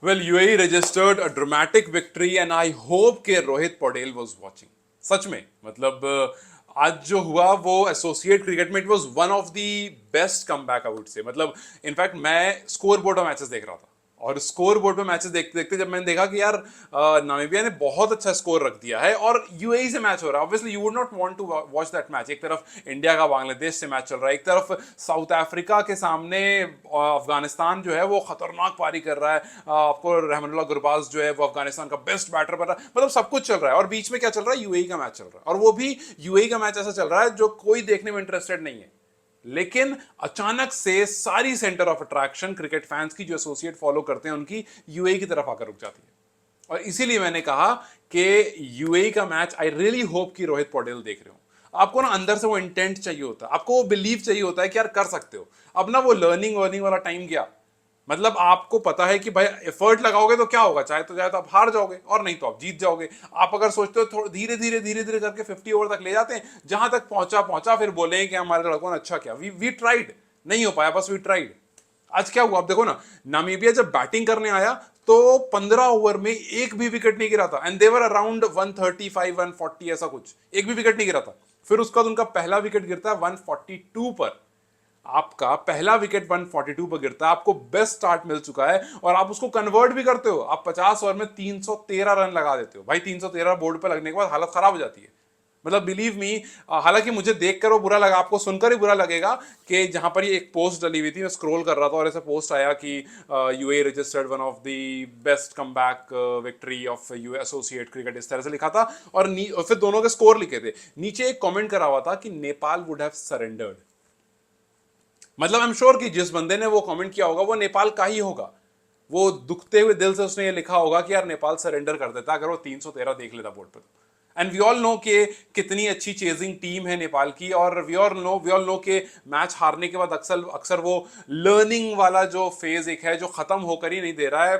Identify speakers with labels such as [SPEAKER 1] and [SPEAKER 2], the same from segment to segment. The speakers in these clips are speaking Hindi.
[SPEAKER 1] Well, UAE registered a dramatic victory and I hope कि रोहित पटेल was watching. सच में मतलब आज जो हुआ वो एसोसिएट क्रिकेट में it was one of the best comeback I would say. मतलब इनफैक्ट मैं स्कोर बोर्ड पर मैचेस देख रहा था और स्कोर बोर्ड पे मैचेस देखते देखते जब मैंने देखा कि यार नामीबिया ने बहुत अच्छा स्कोर रख दिया है और यूएई से मैच हो रहा है. Obviously you would not want to watch that match. एक तरफ इंडिया का बांग्लादेश से मैच चल रहा है, एक तरफ साउथ अफ्रीका के सामने अफगानिस्तान जो है वो खतरनाक पारी कर रहा है. आपको रहमानुल्लाह गुरबाज जो है वो अफगानिस्तान का बेस्ट बैटर बन रहा है. मतलब सब कुछ चल रहा है और बीच में क्या चल रहा है, यूएई का मैच चल रहा है. और वो भी यूएई का मैच ऐसा चल रहा है जो कोई देखने में इंटरेस्टेड नहीं है. लेकिन अचानक से सारी centre of attraction cricket fans की जो एसोसिएट फॉलो करते हैं उनकी यूएई की तरफ आकर रुक जाती है. और इसीलिए मैंने कहा कि यूएई का मैच आई रियली होप कि रोहित पटेल देख रहे हो. आपको ना अंदर से वो इंटेंट चाहिए होता है, आपको वो बिलीव चाहिए होता है कि यार कर सकते हो. अब ना वो लर्निंग वर्निंग वाला टाइम गया. मतलब आपको पता है कि भाई एफर्ट लगाओगे तो क्या होगा, चाहे तो आप हार जाओगे और नहीं तो आप जीत जाओगे. आप अगर सोचते हो धीरे धीरे करके 50 ओवर तक ले जाते हैं, जहां तक पहुंचा फिर बोलेंगे कि हमारे लड़कों ने अच्छा किया. वी ट्राइड, नहीं हो पाया, बस वी ट्राइड. आज क्या हुआ आप देखो ना, नामीबिया जब बैटिंग करने आया तो 15 ओवर में एक भी विकेट नहीं गिरा था. एंड देवर अराउंड 135 140 ऐसा कुछ, एक भी विकेट नहीं गिरा था. फिर उसका उनका पहला विकेट गिरता है 142 पर. आपका पहला विकेट 142 पर गिरता है, आपको बेस्ट स्टार्ट मिल चुका है और आप उसको कन्वर्ट भी करते हो. आप 50 ओवर में 313 रन लगा देते हो. भाई 313 बोर्ड पर लगने के बाद हालत खराब हो जाती है. मतलब बिलीव मी, हालांकि मुझे देखकर वो बुरा लगा, आपको सुनकर ही बुरा लगेगा कि जहां पर ये एक पोस्ट डली हुई थी, मैं स्क्रॉल कर रहा था और ऐसा पोस्ट आया कि UAE registered one of the best comeback victory of you associate cricket, इस तरह से लिखा था. और फिर दोनों के स्कोर लिखे थे. नीचे एक कमेंट करा हुआ था कि नेपाल वुड हैव सरेंडर्ड. मतलब आई एम श्योर कि जिस बंदे ने वो कमेंट किया होगा वो नेपाल का ही होगा. वो दुखते हुए दिल से उसने ये लिखा होगा कि यार नेपाल सरेंडर कर देता अगर वो 313 देख लेता बोर्ड पर. एंड वी ऑल नो कि कितनी अच्छी चेजिंग टीम है नेपाल की. और वी ऑल नो कि मैच हारने के बाद अक्सर अक्सर वो लर्निंग वाला जो फेज एक है जो खत्म होकर ही नहीं दे रहा है.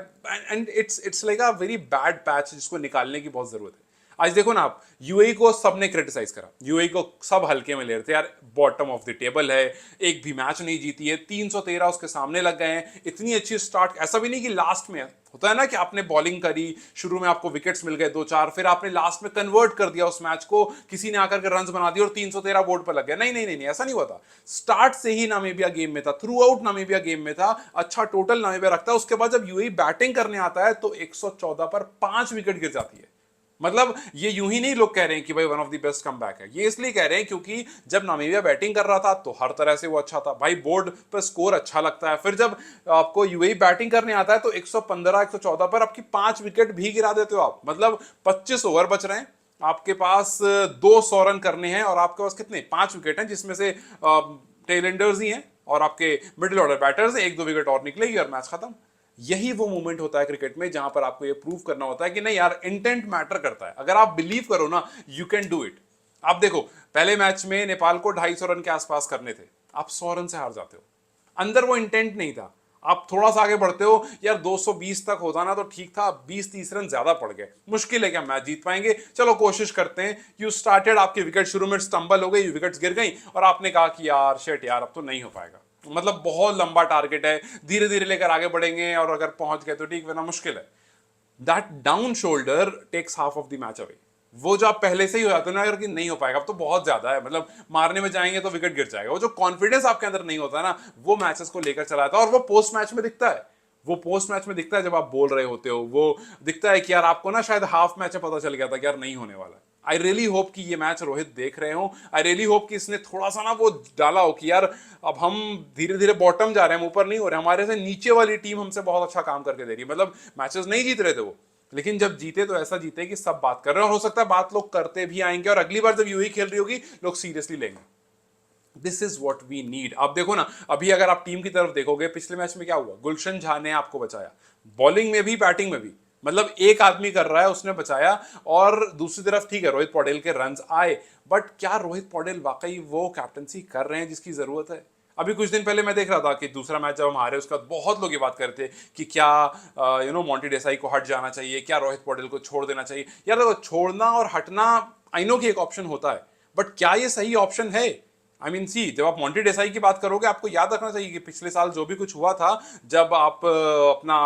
[SPEAKER 1] And it's like a very bad patch जिसको निकालने की बहुत जरूरत है. आज देखो ना आप, यूएई को सबने क्रिटिसाइज करा, यूएई को सब हल्के में ले रहे थे. यार बॉटम ऑफ द टेबल है, एक भी मैच नहीं जीती है, 313 उसके सामने लग गए हैं, इतनी अच्छी स्टार्ट. ऐसा भी नहीं कि लास्ट में होता है ना कि आपने बॉलिंग करी, शुरू में आपको विकेट्स मिल गए 2-4, फिर आपने लास्ट में कन्वर्ट कर दिया उस मैच को, किसी ने आकर के रन बना दिए और 313 बोर्ड पर लग गया. नहीं नहीं नहीं, ऐसा नहीं हुआ था. स्टार्ट से ही नामीबिया गेम में था, थ्रू आउट नामीबिया गेम में था, अच्छा टोटल नामीबिया रखता है. उसके बाद जब यूएई बैटिंग करने आता है तो 114 पर 5 विकेट गिर जाती है. मतलब ये यूं ही नहीं लोग कह रहे हैं कि भाई one of the best comeback है, ये इसलिए कह रहे हैं क्योंकि जब नामीबिया बैटिंग कर रहा था तो हर तरह से वो अच्छा था. भाई बोर्ड पर स्कोर अच्छा लगता है. फिर जब आपको यूएई बैटिंग करने आता है तो 115 114 पर आपकी 5 विकेट भी गिरा देते हो आप. मतलब 25 ओवर बच रहे हैं, आपके पास 200 रन करने हैं और आपके पास कितने 5 विकेट हैं, जिसमें से टेलेंडर्स ही हैं और आपके मिडिल ऑर्डर बैटर्स हैं. 1-2 विकेट और निकलेगी और मैच खत्म. यही वो मोमेंट होता है क्रिकेट में जहां पर आपको ये प्रूव करना होता है कि नहीं यार, इंटेंट मैटर करता है. अगर आप बिलीव करो ना, यू कैन डू इट. आप देखो पहले मैच में नेपाल को 250 रन के आसपास करने थे, आप 100 रन से हार जाते हो. अंदर वो इंटेंट नहीं था. आप थोड़ा सा आगे बढ़ते हो, यार 220 तक होता ना तो ठीक था, 20-30 रन ज्यादा पड़ गए, मुश्किल है क्या मैच जीत पाएंगे, चलो कोशिश करते हैं. यू स्टार्टेड, आपकी विकेट शुरू में स्टंबल हो गई, विकेट्स गिर गई और आपने कहा कि यार शेट यार अब तो नहीं हो पाएगा. मतलब बहुत लंबा टारगेट है, धीरे धीरे लेकर आगे बढ़ेंगे और अगर पहुंच गए तो ठीक, वरना मुश्किल है. That down shoulder takes half of the match away. वो जो आप पहले से ही हो जाते हो ना यार कि नहीं हो पाएगा अब तो बहुत ज्यादा है, मतलब मारने में जाएंगे तो विकेट गिर जाएगा, वो जो कॉन्फिडेंस आपके अंदर नहीं होता ना, वो मैचेस को लेकर चला जाता है. और वो पोस्ट मैच में दिखता है, वो पोस्ट मैच में दिखता है जब आप बोल रहे होते हो, वो दिखता है कि यार आपको ना शायद हाफ मैच में पता चल गया था कि यार नहीं होने वाला है. आई रियली होप कि ये मैच रोहित देख रहे हो. आई रियली होप कि इसने थोड़ा सा ना वो डाला हो कि यार अब हम धीरे धीरे बॉटम जा रहे हैं, हम ऊपर नहीं हो रहे, हमारे से नीचे वाली टीम हमसे बहुत अच्छा काम करके दे रही है. मतलब मैचेस नहीं जीत रहे थे वो, लेकिन जब जीते तो ऐसा जीते कि सब बात कर रहे हैं. और हो सकता है बात लोग करते भी आएंगे और अगली बार जब यूही खेल रही होगी लोग सीरियसली लेंगे. This is what we need. आप देखो ना, अभी अगर आप टीम की तरफ देखोगे, पिछले मैच में क्या हुआ, गुलशन झा ने आपको बचाया, बॉलिंग में भी बैटिंग में भी. मतलब एक आदमी कर रहा है, उसने बचाया. और दूसरी तरफ ठीक है रोहित पटेल के रन्स आए, बट क्या रोहित पटेल वाकई वो कैप्टनसी कर रहे हैं जिसकी जरूरत है. अभी कुछ दिन पहले मैं देख रहा था कि दूसरा मैच जब हम हारे उसके बाद बहुत लोग ये बात करते कि क्या मोंटी देसाई को हट जाना चाहिए, क्या रोहित पटेल को छोड़ देना चाहिए. यार देखो, छोड़ना और हटना आई नो कि एक ऑप्शन होता है, बट क्या ये सही ऑप्शन है. आई मीन सी, जब आप मॉन्टी डेसाई की बात करोगे, आपको याद रखना चाहिए कि पिछले साल जो भी कुछ हुआ था, जब आप अपना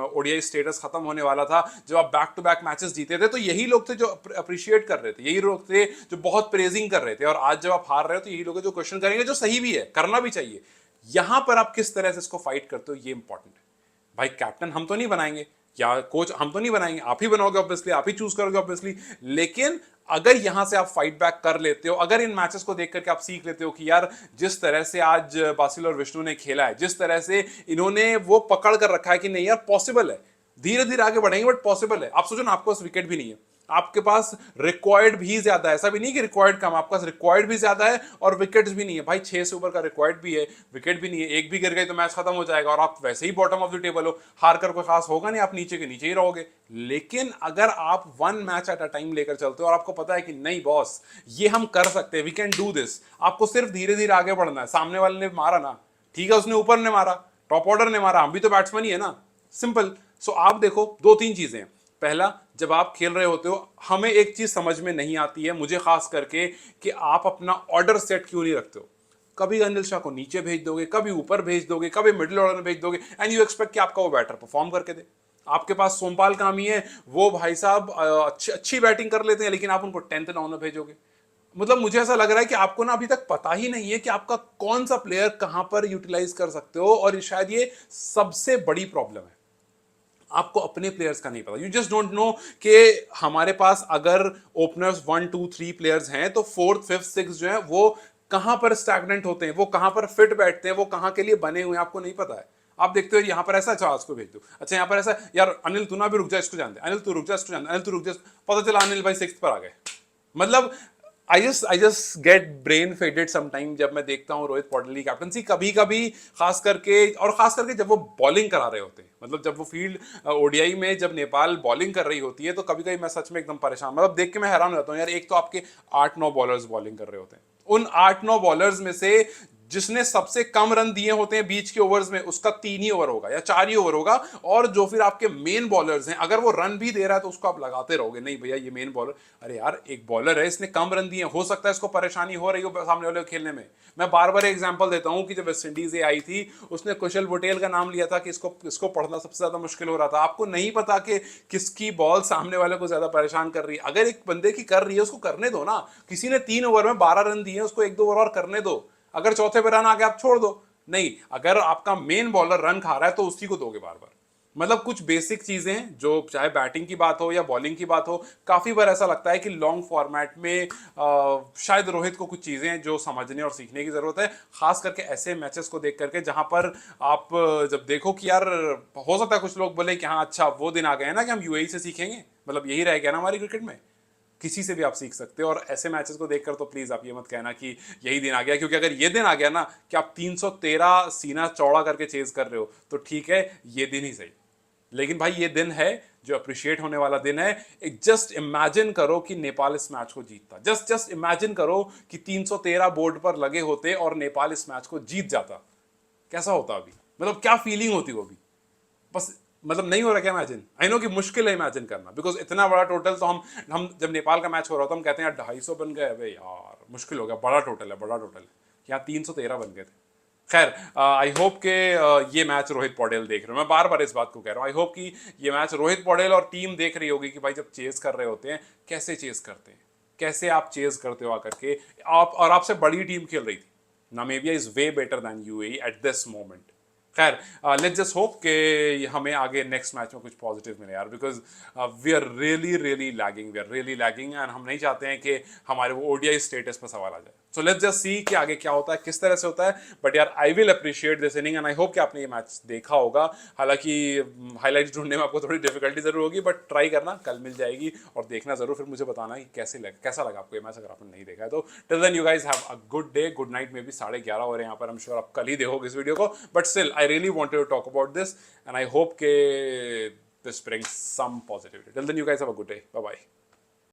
[SPEAKER 1] ओडीआई स्टेटस खत्म होने वाला था, जब आप बैक टू बैक मैचेस जीते थे, तो यही लोग थे जो अप्रिशिएट कर रहे थे, यही लोग थे जो बहुत प्रेजिंग कर रहे थे। और आज जब आप हार रहे हो तो यही लोग हैं जो क्वेश्चन करेंगे, जो सही भी है, करना भी चाहिए। यहां पर आप किस तरह से इसको फाइट करते हो, ये इंपॉर्टेंट है। भाई कैप्टन हम तो नहीं बनाएंगे, या कोच हम तो नहीं बनाएंगे, आप ही बनाओगे ऑब्वियसली, आप ही चूज करोगे ऑब्वियसली। लेकिन अगर यहां से आप फाइट बैक कर लेते हो, अगर इन मैचेस को देख करके आप सीख लेते हो कि यार जिस तरह से आज बासिल और विष्णु ने खेला है, जिस तरह से इन्होंने वो पकड़ कर रखा है कि नहीं यार पॉसिबल है, धीरे धीरे आगे बढ़ेंगे बट पॉसिबल है। आप सोचो ना, आपके पास विकेट भी नहीं है, आपके पास रिक्वायर्ड भी ज्यादा है, ऐसा भी नहीं कि रिक्वायर्ड कम, आपके पास रिक्वायर्ड भी ज्यादा है और विकेट्स भी नहीं है। भाई 6 से ऊपर का रिक्वायर्ड भी है, विकेट भी नहीं है, एक भी गिर गई तो मैच खत्म हो जाएगा और आप वैसे ही बॉटम ऑफ द टेबल हो, हार कर कोई खास होगा नहीं, आप नीचे के नीचे ही रहोगे। लेकिन अगर आप one match at a time लेकर चलते हो और आपको पता है कि नहीं बॉस ये हम कर सकते हैं, वी कैन डू दिस, आपको सिर्फ धीरे धीरे आगे बढ़ना है। सामने वाले ने मारा ना, ठीक है, उसने ऊपर ने मारा, टॉप ऑर्डर ने मारा, हम भी तो बैट्समैन ही है ना, सिंपल। सो आप देखो, दो तीन चीजें हैं। पहला, जब आप खेल रहे होते हो, हमें एक चीज समझ में नहीं आती है, मुझे खास करके, कि आप अपना ऑर्डर सेट क्यों नहीं रखते हो। कभी अनिल शाह को नीचे भेज दोगे, कभी ऊपर भेज दोगे, कभी मिडिल ऑर्डर में भेज दोगे, एंड यू एक्सपेक्ट कि आपका वो बैटर परफॉर्म करके दे। आपके पास सोमपाल कामी है, वो भाई साहब अच्छी बैटिंग कर लेते हैं, लेकिन आप उनको 10th डाउन में भेजोगे। मतलब मुझे ऐसा लग रहा है कि आपको ना अभी तक पता ही नहीं है कि आपका कौन सा प्लेयर कहां पर यूटिलाइज कर सकते हो, और शायद ये सबसे बड़ी प्रॉब्लम है। आपको अपने प्लेयर्स का नहीं पता, यू जस्ट डोंट नो कि हमारे पास अगर ओपनर्स 1 2 3 प्लेयर्स हैं, तो 4th 5th 6th जो है वो कहां पर स्टैग्नेंट होते हैं, वो कहां पर फिट बैठते हैं, वो कहां के लिए बने हुए हैं, आपको नहीं पता है। आप देखते हो यहां पर ऐसा, अच्छा आज को भेज दो, अच्छा यहां पर ऐसा, यार अनिल तू ना भी रुक जा, इसको जानते, अनिल तू रुक जा, इसको जानते, अनिल तू रुक जा, पता चला अनिल भाई 6th पर आ गए। मतलब I just get brain faded sometime जब मैं देखता हूँ रोहित पौडेल की कैप्टनसी, कभी कभी खास करके जब वो बॉलिंग करा रहे होते हैं, मतलब जब वो फील्ड ओडीआई में जब नेपाल बॉलिंग कर रही होती है, तो कभी कभी मैं सच में एकदम परेशान, मतलब देख के मैं हैरान हो जाता हूँ यार। एक तो आपके 8 9 बॉलर्स बॉलिंग कर रहे होते हैं, उन 8 9 बॉलर्स में से जिसने सबसे कम रन दिए होते हैं बीच के ओवर्स में, उसका 3 ही ओवर होगा या 4 ही ओवर होगा। और जो फिर आपके मेन बॉलर्स हैं, अगर वो रन भी दे रहा है तो उसको आप लगाते रहोगे, नहीं भैया ये मेन बॉलर, अरे यार एक बॉलर है, इसने कम रन दिए, हो सकता है इसको परेशानी हो रही हो सामने वाले को खेलने में। मैं बार बार एग्जांपल देता हूं कि जब वेस्ट इंडीज आई थी, उसने कुशल पटेल का नाम लिया था कि इसको पढ़ना सबसे ज्यादा मुश्किल हो रहा था। आपको नहीं पता कि किसकी बॉल सामने वाले को ज्यादा परेशान कर रही है। अगर एक बंदे की कर रही है, उसको करने दो ना। किसी ने 3 ओवर में 12 रन दिए, उसको 1 2 ओवर और करने दो। अगर चौथे पे रन आ गया, आप छोड़ दो। नहीं, अगर आपका मेन बॉलर रन खा रहा है तो उसी को दोगे बार बार। मतलब कुछ बेसिक चीजें, जो चाहे बैटिंग की बात हो या बॉलिंग की बात हो, काफी बार ऐसा लगता है कि लॉन्ग फॉर्मेट में शायद रोहित को कुछ चीजें जो समझने और सीखने की जरूरत है, खास करके ऐसे मैचेस को देख करके जहां पर आप जब देखो कि यार, हो सकता है कुछ लोग बोले कि हाँ अच्छा वो दिन आ गए ना कि हम यूएई से सीखेंगे, मतलब यही रह गया ना हमारी क्रिकेट में। किसी से भी आप सीख सकते हो, और ऐसे मैचेस को देखकर तो प्लीज आप ये मत कहना कि यही दिन आ गया, क्योंकि अगर ये दिन आ गया ना कि आप 313 सीना चौड़ा करके चेज कर रहे हो, तो ठीक है ये दिन ही सही। लेकिन भाई ये दिन है जो अप्रिशिएट होने वाला दिन है। एक जस्ट इमेजिन करो कि नेपाल इस मैच को जीतता, जस्ट इमेजिन करो कि 313 बोर्ड पर लगे होते और नेपाल इस मैच को जीत जाता, कैसा होता अभी, मतलब क्या फीलिंग होती वो भी। बस, मतलब नहीं हो रहा क्या इमेजिन, आई नो कि मुश्किल है इमेजिन करना, बिकॉज इतना बड़ा टोटल तो हम जब नेपाल का मैच हो रहा था हम कहते हैं यार 250 बन गए, अबे यार मुश्किल हो गया, बड़ा टोटल है, बड़ा टोटल है। यहाँ 313 बन गए थे। खैर, आई होप के ये मैच रोहित पौडेल देख रहे हो, मैं बार बार इस बात को कह रहा हूँ, आई होप कि ये मैच रोहित पौडेल और टीम देख रही होगी कि भाई जब चेस कर रहे होते हैं कैसे चेस करते हैं, कैसे आप चेस करते हो आकर के। आप और आपसे बड़ी टीम खेल रही थी, Namibia is way better than UAE at this moment. खैर, लेट्स जस्ट होप कि हमें आगे नेक्स्ट मैच में कुछ पॉजिटिव मिले यार, because we are really really lagging, we are really lagging, and हम नहीं चाहते हैं कि हमारे वो ओडीआई स्टेटस पर सवाल आ जाए। सो लेट्स जस्ट सी कि आगे क्या होता है, किस तरह से होता है। बट यार I will appreciate this inning, and I hope कि आपने ये मैच देखा होगा। हालांकि हाईलाइट्स ढूंढने में आपको थोड़ी डिफिकल्टी जरूर होगी, बट ट्राई करना, कल मिल जाएगी, और देखना जरूर, फिर मुझे बताना कि कैसा लगा आपको ये मैच, अगर आपने नहीं देखा है तो। Till then you guys have a good day, good night, maybe 11:30 हो रहे हैं यहाँ पर, आई एम श्योर आप कल ही देखोगे इस वीडियो को, but still I really wanted to talk about this, and I hope this brings some positivity. Till then, you guys have a good day. Bye bye.